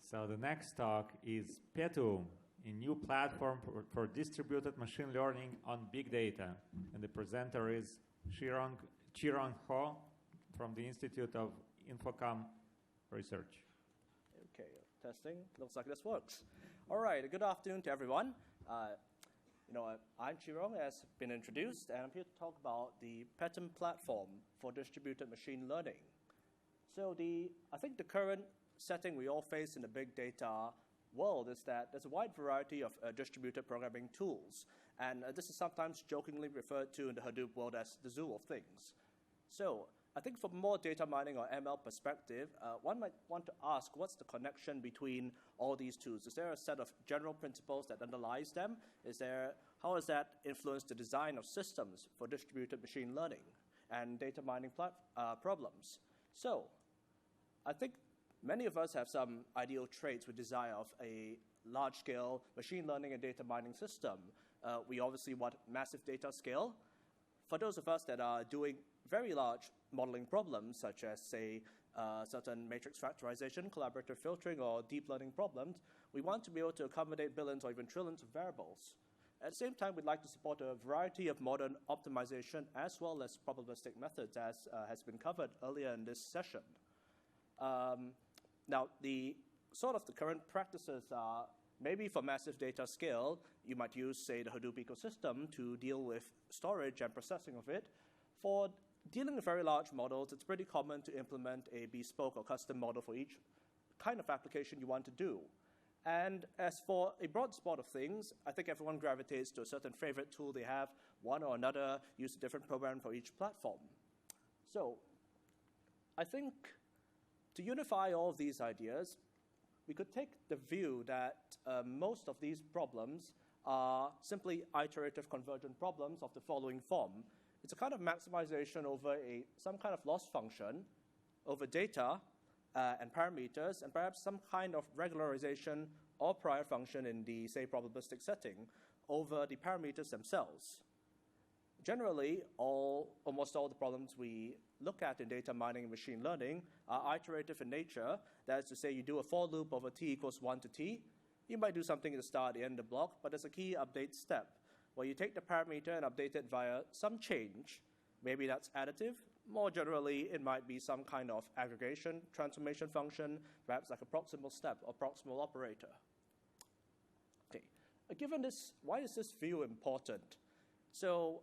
So the next talk is Petuum, a new platform for distributed machine learning on big data. And the presenter is Qirong Ho from the Institute of Infocom Research. Okay, testing. Looks like this works. All right, good afternoon to everyone. I'm Qirong, as been introduced, and I'm here to talk about the Petuum platform for distributed machine learning. So I think the current setting we all face in the big data world is that there's a wide variety of distributed programming tools. And this is sometimes jokingly referred to in the Hadoop world as the zoo of things. So I think from more data mining or ML perspective, one might want to ask, what's the connection between all these tools? Is there a set of general principles that underlies them? How has that influenced the design of systems for distributed machine learning and data mining problems? So I think many of us have some ideal traits with desire of a large-scale machine learning and data mining system. We obviously want massive data scale. For those of us that are doing very large modeling problems, such as, say, certain matrix factorization, collaborative filtering, or deep learning problems, we want to be able to accommodate billions or even trillions of variables. At the same time, we'd like to support a variety of modern optimization as well as probabilistic methods, as has been covered earlier in this session. Now, the current practices are maybe for massive data scale, you might use, say, the Hadoop ecosystem to deal with storage and processing of it. For dealing with very large models, it's pretty common to implement a bespoke or custom model for each kind of application you want to do. And as for a broad spot of things, I think everyone gravitates to a certain favorite tool they have, one or another, use a different program for each platform. So I think to unify all of these ideas, we could take the view that most of these problems are simply iterative-convergent problems of the following form. It's a kind of maximization over some kind of loss function over data and parameters, and perhaps some kind of regularization or prior function in the, say, probabilistic setting over the parameters themselves. Generally, almost all the problems we look at in data mining and machine learning are iterative in nature. That is to say, you do a for loop over t equals 1 to t. You might do something at the start, the end of the block, but there's a key update step where you take the parameter and update it via some change. Maybe that's additive. More generally, it might be some kind of aggregation, transformation function, perhaps like a proximal step or proximal operator. Okay. Given this, why is this view important? So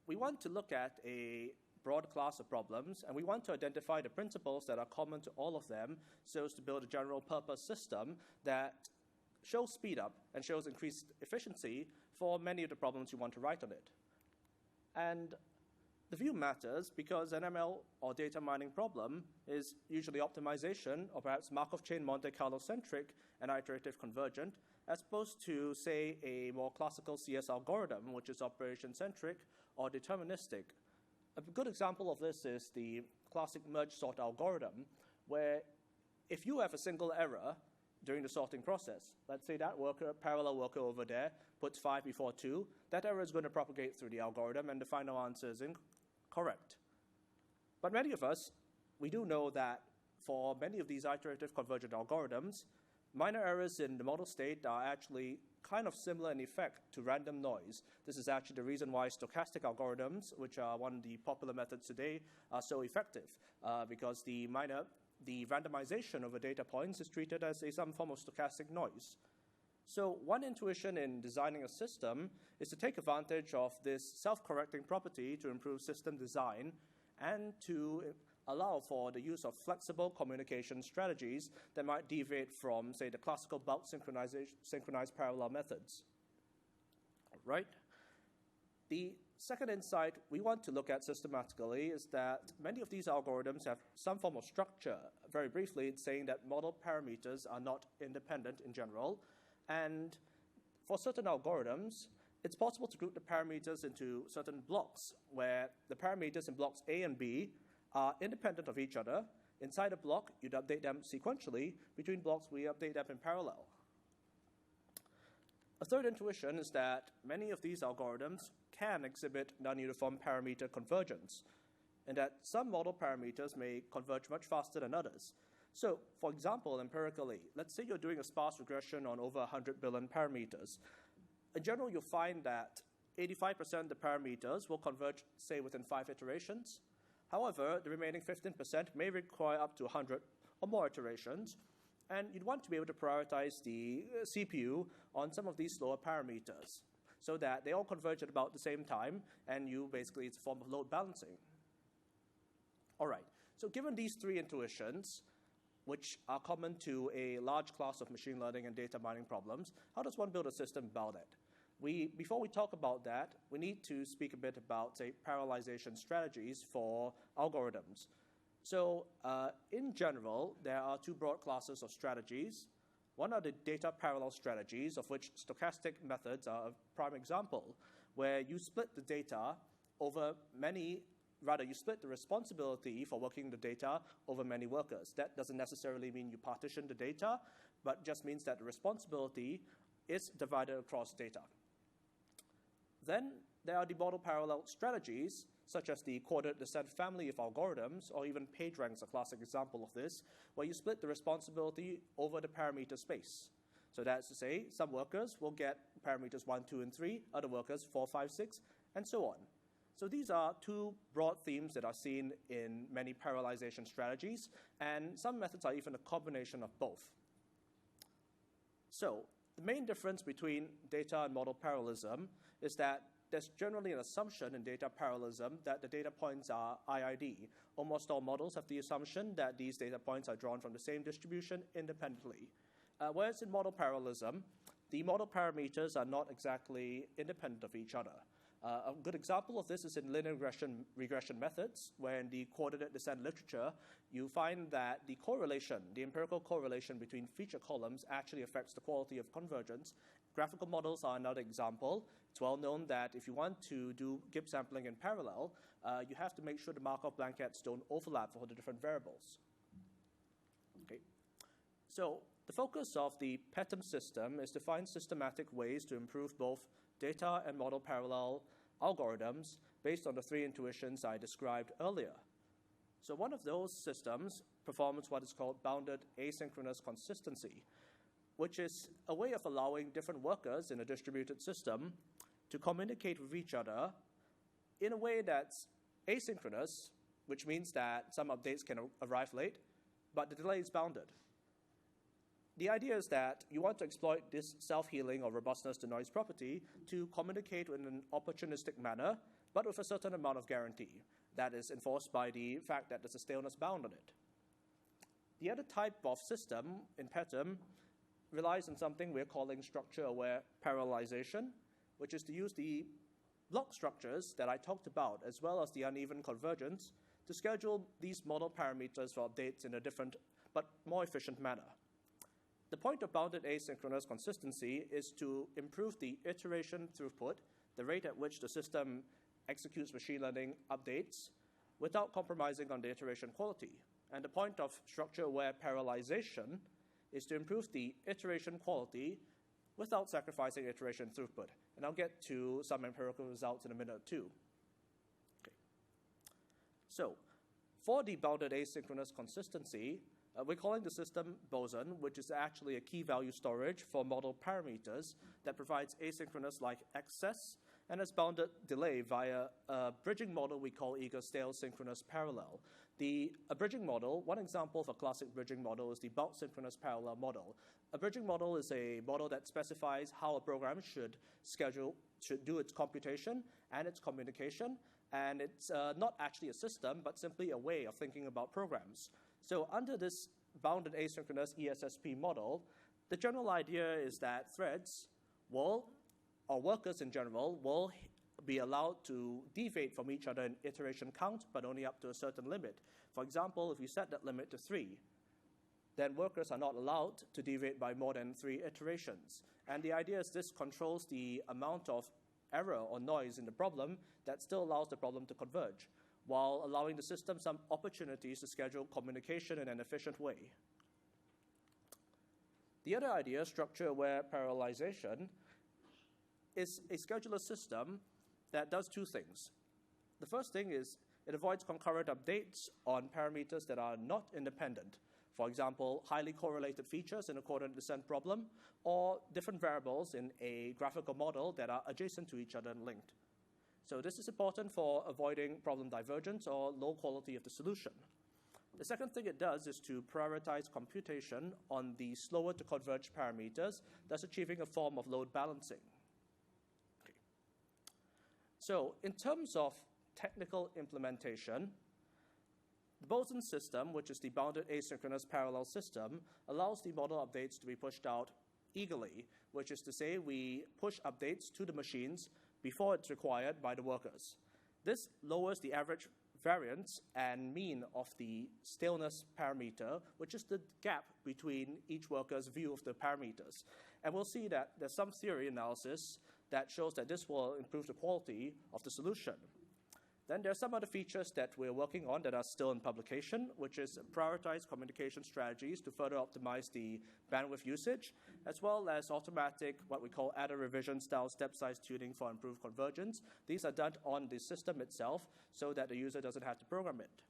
we want to look at a broad class of problems, and we want to identify the principles that are common to all of them so as to build a general purpose system that shows speed up and shows increased efficiency for many of the problems you want to write on it. And the view matters because an ML or data mining problem is usually optimization or perhaps Markov chain Monte Carlo-centric and iterative-convergent, as opposed to, say, a more classical CS algorithm, which is operation-centric or deterministic. A good example of this is the classic merge sort algorithm, where if you have a single error during the sorting process, let's say that parallel worker over there puts 5 before 2, that error is going to propagate through the algorithm, and the final answer is incorrect. But many of us, we do know that for many of these iterative convergent algorithms, minor errors in the model state are actually kind of similar in effect to random noise. This is actually the reason why stochastic algorithms, which are one of the popular methods today, are so effective, because the randomization of a data points is treated as some form of stochastic noise. So one intuition in designing a system is to take advantage of this self-correcting property to improve system design and to allow for the use of flexible communication strategies that might deviate from, say, the classical bulk-synchronized parallel methods. Right? The second insight we want to look at systematically is that many of these algorithms have some form of structure. Very briefly, it's saying that model parameters are not independent in general. And for certain algorithms, it's possible to group the parameters into certain blocks, where the parameters in blocks A and B are independent of each other. Inside a block, you'd update them sequentially. Between blocks, we update them in parallel. A third intuition is that many of these algorithms can exhibit nonuniform parameter convergence, and that some model parameters may converge much faster than others. So, for example, empirically, let's say you're doing a sparse regression on over 100 billion parameters. In general, you'll find that 85% of the parameters will converge, say, within 5 iterations. However, the remaining 15% may require up to 100 or more iterations, and you'd want to be able to prioritize the CPU on some of these slower parameters so that they all converge at about the same time, and it's a form of load balancing. All right, so given these 3 intuitions, which are common to a large class of machine learning and data mining problems, how does one build a system about it? Before we talk about that, we need to speak a bit about, say, parallelization strategies for algorithms. So in general, there are 2 broad classes of strategies. One are the data parallel strategies, of which stochastic methods are a prime example, where you split the data over you split the responsibility for working the data over many workers. That doesn't necessarily mean you partition the data, but just means that the responsibility is divided across data. Then there are the model-parallel strategies, such as the coordinate descent family of algorithms, or even PageRank is a classic example of this, where you split the responsibility over the parameter space. So that's to say, some workers will get parameters 1, 2, and 3, other workers 4, 5, 6, and so on. So these are 2 broad themes that are seen in many parallelization strategies, and some methods are even a combination of both. So the main difference between data and model parallelism is that there's generally an assumption in data parallelism that the data points are IID. Almost all models have the assumption that these data points are drawn from the same distribution independently. Whereas in model parallelism, the model parameters are not exactly independent of each other. A good example of this is in linear regression methods, where in the coordinate descent literature, you find that the empirical correlation between feature columns actually affects the quality of convergence. Graphical models are another example. It's well known that if you want to do Gibbs sampling in parallel, you have to make sure the Markov blankets don't overlap for the different variables. Okay. So the focus of the Petuum system is to find systematic ways to improve both data and model parallel algorithms based on the 3 intuitions I described earlier. So one of those systems performs what is called bounded-async consistency, which is a way of allowing different workers in a distributed system to communicate with each other in a way that's asynchronous, which means that some updates can arrive late, but the delay is bounded. The idea is that you want to exploit this self-healing or robustness to noise property to communicate in an opportunistic manner, but with a certain amount of guarantee that is enforced by the fact that there's a staleness bound on it. The other type of system in Petuum relies on something we're calling structure-aware parallelization, which is to use the block structures that I talked about, as well as the uneven convergence, to schedule these model parameters for updates in a different but more efficient manner. The point of bounded asynchronous consistency is to improve the iteration throughput, the rate at which the system executes machine learning updates, without compromising on the iteration quality. And the point of structure-aware parallelization is to improve the iteration quality without sacrificing iteration throughput. And I'll get to some empirical results in a minute or two. Okay. So for the bounded asynchronous consistency, we're calling the system boson, which is actually a key value storage for model parameters that provides asynchronous-like access and has bounded delay via a bridging model we call eager-stale synchronous parallel. A bridging model, one example of a classic bridging model is the bulk-synchronous parallel model. A bridging model is a model that specifies how a program should do its computation and its communication, and it's not actually a system, but simply a way of thinking about programs. So under this bounded asynchronous ESSP model, the general idea is that threads or workers in general, will be allowed to deviate from each other in iteration count, but only up to a certain limit. For example, if you set that limit to 3, then workers are not allowed to deviate by more than 3 iterations. And the idea is this controls the amount of error or noise in the problem that still allows the problem to converge, while allowing the system some opportunities to schedule communication in an efficient way. The other idea, structure-aware parallelization, is a scheduler system that does 2 things. The first thing is it avoids concurrent updates on parameters that are not independent. For example, highly correlated features in a coordinate descent problem, or different variables in a graphical model that are adjacent to each other and linked. So this is important for avoiding problem divergence or low quality of the solution. The second thing it does is to prioritize computation on the slower to converge parameters, thus achieving a form of load balancing. Okay. So in terms of technical implementation, the Bose system, which is the bounded asynchronous parallel system, allows the model updates to be pushed out eagerly, which is to say we push updates to the machines before it's required by the workers. This lowers the average variance and mean of the staleness parameter, which is the gap between each worker's view of the parameters. And we'll see that there's some theory analysis that shows that this will improve the quality of the solution. Then there are some other features that we're working on that are still in publication, which is prioritize communication strategies to further optimize the bandwidth usage, as well as automatic, what we call adder revision style step size tuning for improved convergence. These are done on the system itself so that the user doesn't have to program it.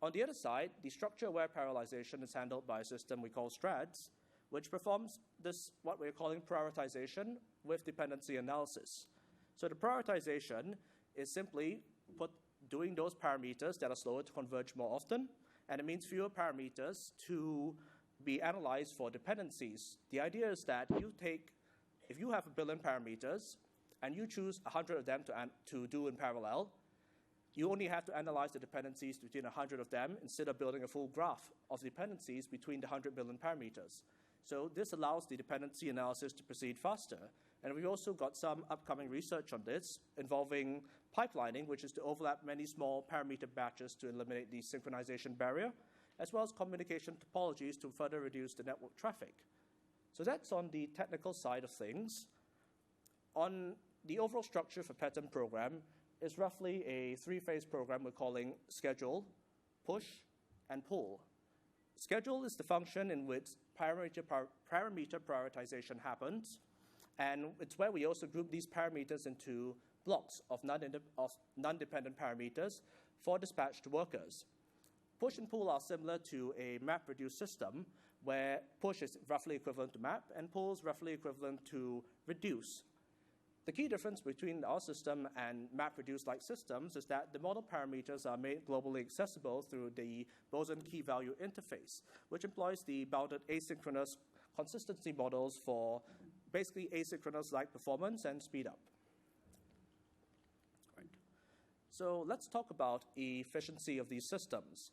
On the other side, the structure-aware parallelization is handled by a system we call STRADS, which performs this, what we're calling prioritization with dependency analysis. So the prioritization is simply doing those parameters that are slower to converge more often, and it means fewer parameters to be analyzed for dependencies. The idea is that if you have 1 billion parameters, and you choose 100 of them to do in parallel, you only have to analyze the dependencies between 100 of them instead of building a full graph of dependencies between the 100 billion parameters. So this allows the dependency analysis to proceed faster. And we've also got some upcoming research on this involving pipelining, which is to overlap many small parameter batches to eliminate the synchronization barrier, as well as communication topologies to further reduce the network traffic. So that's on the technical side of things. On the overall structure for Petuum program is roughly a 3-phase program we're calling schedule, push, and pull. Schedule is the function in which parameter prioritization happens, and it's where we also group these parameters into blocks of non-dependent parameters for dispatch to workers. Push and pull are similar to a MapReduce system, where push is roughly equivalent to map, and pull is roughly equivalent to reduce. The key difference between our system and MapReduce-like systems is that the model parameters are made globally accessible through the Boson key-value interface, which employs the bounded asynchronous consistency models for basically asynchronous-like performance and speed up. Right. So let's talk about efficiency of these systems.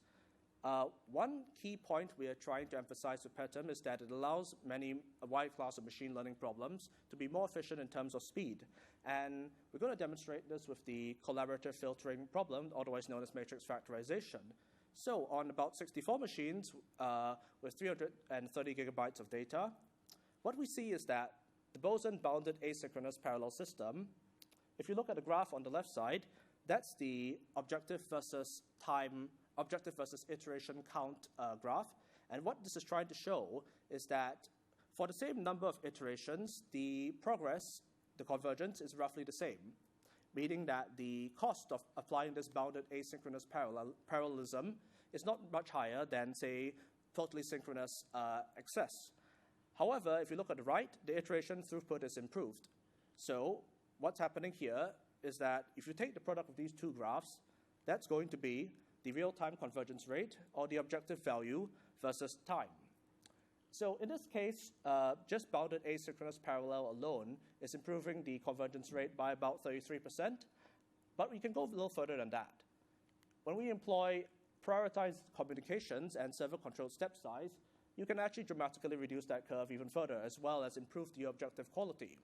One key point we are trying to emphasize with Petuum is that it allows a wide class of machine learning problems to be more efficient in terms of speed. And we're going to demonstrate this with the collaborative filtering problem, otherwise known as matrix factorization. So on about 64 machines with 330 gigabytes of data, what we see is that the Boson bounded asynchronous parallel system, if you look at the graph on the left side, that's the objective versus iteration count graph. And what this is trying to show is that for the same number of iterations, the progress, the convergence, is roughly the same, meaning that the cost of applying this bounded asynchronous parallelism is not much higher than, say, totally synchronous excess. However, if you look at the right, the iteration throughput is improved. So what's happening here is that if you take the product of these two graphs, that's going to be the real-time convergence rate, or the objective value versus time. So in this case, just bounded asynchronous parallel alone is improving the convergence rate by about 33%, but we can go a little further than that. When we employ prioritized communications and server-controlled step size, you can actually dramatically reduce that curve even further, as well as improve the objective quality.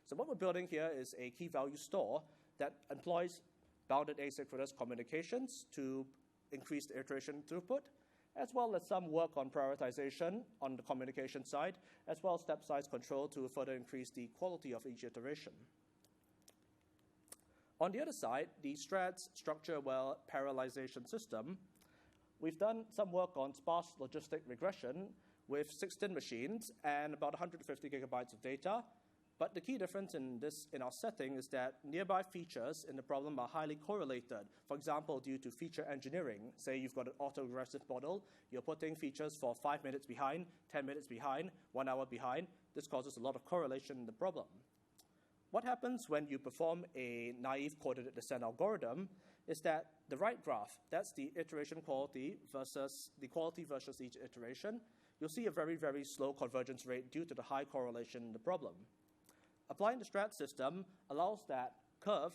So what we're building here is a key-value store that employs bounded asynchronous communications to increase the iteration throughput, as well as some work on prioritization on the communication side, as well as step size control to further increase the quality of each iteration. On the other side, the STRADS structure-aware parallelization system, we've done some work on sparse logistic regression with 16 machines and about 150 gigabytes of data. But the key difference in our setting is that nearby features in the problem are highly correlated. For example, due to feature engineering, say you've got an autoregressive model, you're putting features for 5 minutes behind, 10 minutes behind, 1 hour behind. This causes a lot of correlation in the problem. What happens when you perform a naive coordinate descent algorithm is that the right graph, that's the iteration quality versus the quality versus each iteration, you'll see a very, very slow convergence rate due to the high correlation in the problem. Applying the strat system allows that curve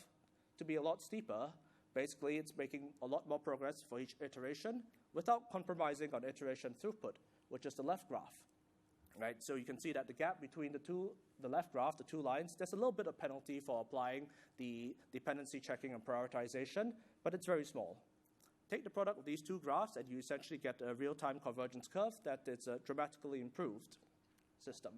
to be a lot steeper. Basically, it's making a lot more progress for each iteration without compromising on iteration throughput, which is the left graph. Right? So you can see that the gap between the left graph, the 2 lines, there's a little bit of penalty for applying the dependency checking and prioritization, but it's very small. Take the product of these 2 graphs, and you essentially get a real-time convergence curve that is a dramatically improved system.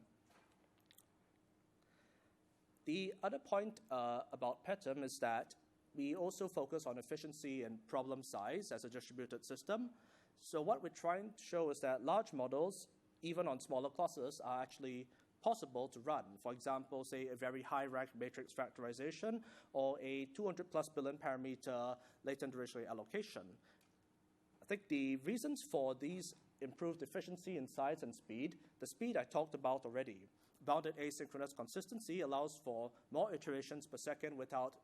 The other point about Petuum is that we also focus on efficiency and problem size as a distributed system. So what we're trying to show is that large models, even on smaller clusters, are actually possible to run. For example, say a very high-rank matrix factorization or a 200+ billion parameter latent dictionary allocation. I think the reasons for these improved efficiency in size and speed, the speed I talked about already. Bounded-Async Consistency allows for more iterations per second without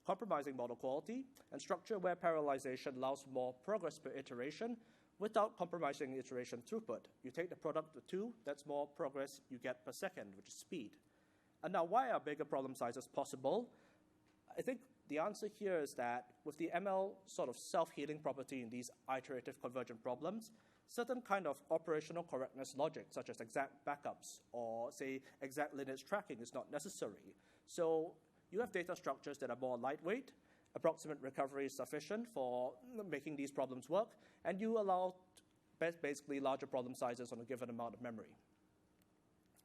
compromising model quality, and structure-aware parallelization allows for more progress per iteration without compromising iteration throughput. You take the product of 2, that's more progress you get per second, which is speed. And now, why are bigger problem sizes possible? I think the answer here is that with the ML sort of self-healing property in these iterative convergent problems, certain kind of operational correctness logic, such as exact backups or, say, exact lineage tracking is not necessary. So you have data structures that are more lightweight, approximate recovery is sufficient for making these problems work, and you allow basically larger problem sizes on a given amount of memory.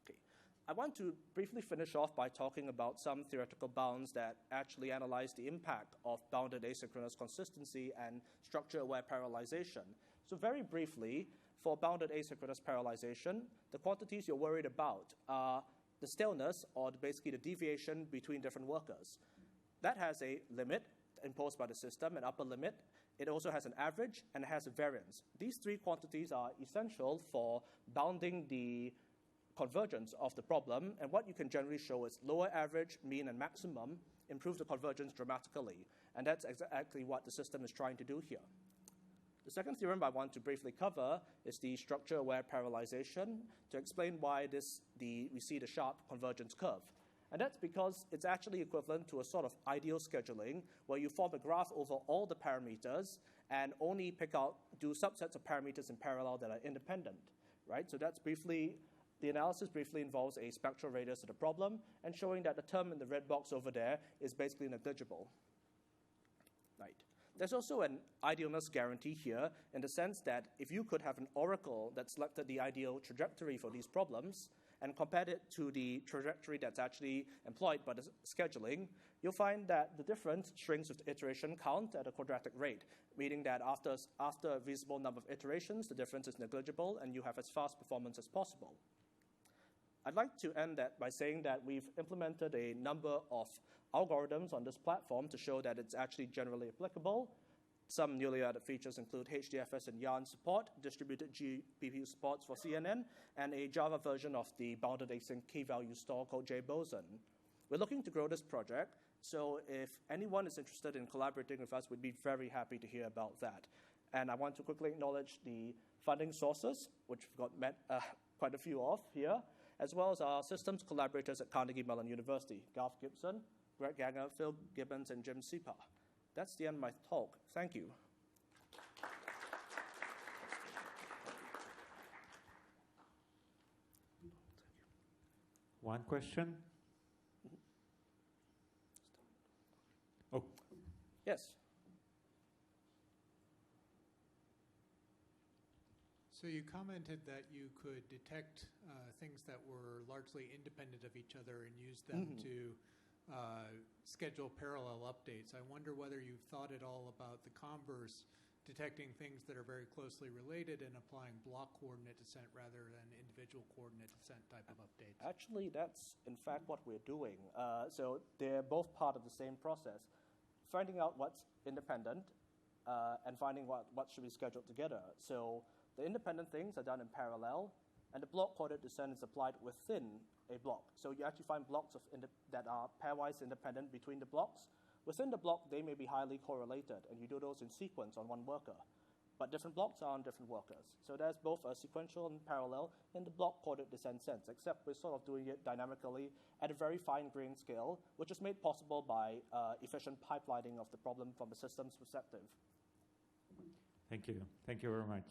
Okay. I want to briefly finish off by talking about some theoretical bounds that actually analyze the impact of bounded asynchronous consistency and structure-aware parallelization. So very briefly, for bounded asynchronous parallelization, the quantities you're worried about are the staleness, or basically the deviation between different workers. That has a limit imposed by the system, an upper limit. It also has an average, and it has a variance. These 3 quantities are essential for bounding the convergence of the problem, and what you can generally show is lower average, mean, and maximum improve the convergence dramatically, and that's exactly what the system is trying to do here. The second theorem I want to briefly cover is the structure-aware parallelization to explain why we see the sharp convergence curve. And that's because it's actually equivalent to a sort of ideal scheduling where you form a graph over all the parameters and only do subsets of parameters in parallel that are independent, right? So that's briefly, the analysis briefly involves a spectral radius of the problem and showing that the term in the red box over there is basically negligible, right? There's also an idealness guarantee here in the sense that if you could have an oracle that selected the ideal trajectory for these problems and compared it to the trajectory that's actually employed by the scheduling, you'll find that the difference shrinks with the iteration count at a quadratic rate, meaning that after a reasonable number of iterations, the difference is negligible and you have as fast performance as possible. I'd like to end that by saying that we've implemented a number of algorithms on this platform to show that it's actually generally applicable. Some newly added features include HDFS and yarn support, distributed GPU supports for CNN, and a Java version of the bounded-async key-value store called JBoson. We're looking to grow this project, so if anyone is interested in collaborating with us, we'd be very happy to hear about that. And I want to quickly acknowledge the funding sources, which we've got quite a few of here, as well as our systems collaborators at Carnegie Mellon University, Garth Gibson, Greg Ganger, Phil Gibbons, and Jim Sipa. That's the end of my talk. Thank you. One question? Oh. Yes. So you commented that you could detect things that were largely independent of each other and use them to schedule parallel updates. I wonder whether you've thought at all about the converse, detecting things that are very closely related and applying block coordinate descent rather than individual coordinate descent type of updates? Actually, that's in fact what we're doing. So they're both part of the same process. Finding out what's independent and finding what should be scheduled together. So the independent things are done in parallel, and the block coordinate descent is applied within a block. So you actually find blocks that are pairwise independent between the blocks. Within the block, they may be highly correlated, and you do those in sequence on one worker. But different blocks are on different workers. So there's both a sequential and parallel in the block coordinate descent sense, except we're sort of doing it dynamically at a very fine-grained scale, which is made possible by efficient pipelining of the problem from the system's perspective. Thank you. Thank you very much.